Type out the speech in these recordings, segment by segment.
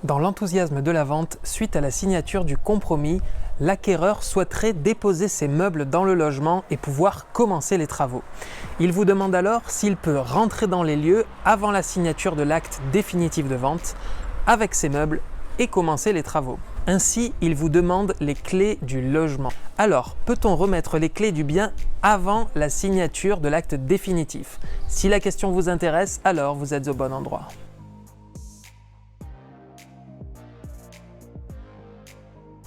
Dans l'enthousiasme de la vente, suite à la signature du compromis, l'acquéreur souhaiterait déposer ses meubles dans le logement et pouvoir commencer les travaux. Il vous demande alors s'il peut rentrer dans les lieux avant la signature de l'acte définitif de vente avec ses meubles et commencer les travaux. Ainsi, il vous demande les clés du logement. Alors, peut-on remettre les clés du bien avant la signature de l'acte définitif? Si la question vous intéresse, alors vous êtes au bon endroit.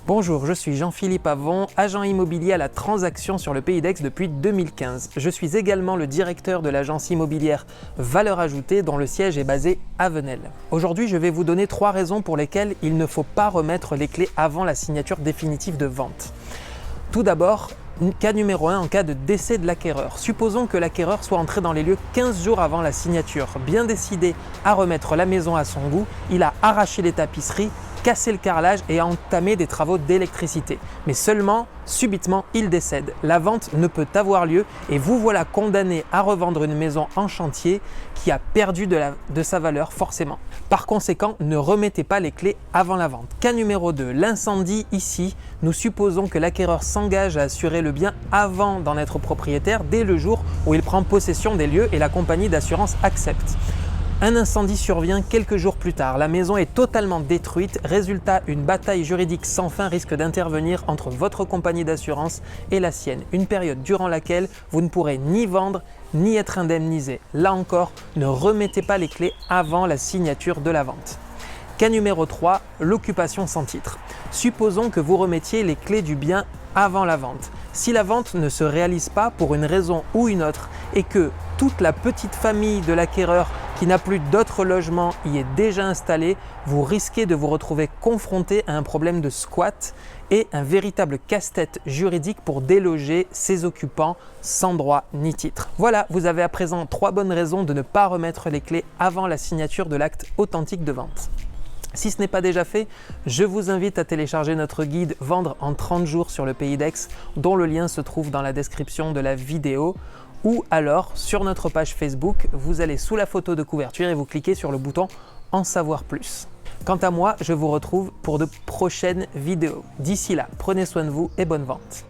Bonjour, je suis Jean-Philippe Avon, agent immobilier à la transaction sur le Pays d'Aix depuis 2015. Je suis également le directeur de l'agence immobilière Valeur Ajoutée dont le siège est basé à Venelle. Aujourd'hui, je vais vous donner 3 raisons pour lesquelles il ne faut pas remettre les clés avant la signature définitive de vente. Tout d'abord, cas numéro 1 en cas de décès de l'acquéreur. Supposons que l'acquéreur soit entré dans les lieux 15 jours avant la signature. Bien décidé à remettre la maison à son goût, il a arraché les tapisseries, cassé le carrelage et a entamé des travaux d'électricité. Mais seulement, subitement, il décède. La vente ne peut avoir lieu et vous voilà condamné à revendre une maison en chantier qui a perdu de sa valeur forcément. Par conséquent, ne remettez pas les clés avant la vente. Cas numéro 2, l'incendie ici. Nous supposons que l'acquéreur s'engage à assurer le bien avant d'en être propriétaire dès le jour où il prend possession des lieux et la compagnie d'assurance accepte. Un incendie survient quelques jours plus tard, la maison est totalement détruite, résultat, une bataille juridique sans fin risque d'intervenir entre votre compagnie d'assurance et la sienne, une période durant laquelle vous ne pourrez ni vendre ni être indemnisé. Là encore, ne remettez pas les clés avant la signature de la vente. Cas numéro 3, l'occupation sans titre. Supposons que vous remettiez les clés du bien avant la vente. Si la vente ne se réalise pas pour une raison ou une autre et que toute la petite famille de l'acquéreur qui n'a plus d'autres logements y est déjà installée, vous risquez de vous retrouver confronté à un problème de squat et un véritable casse-tête juridique pour déloger ses occupants sans droit ni titre. Voilà, vous avez à présent 3 bonnes raisons de ne pas remettre les clés avant la signature de l'acte authentique de vente. Si ce n'est pas déjà fait, je vous invite à télécharger notre guide Vendre en 30 jours sur le Pays d'Aix, dont le lien se trouve dans la description de la vidéo, ou alors sur notre page Facebook, vous allez sous la photo de couverture et vous cliquez sur le bouton En savoir plus. Quant à moi, je vous retrouve pour de prochaines vidéos. D'ici là, prenez soin de vous et bonne vente.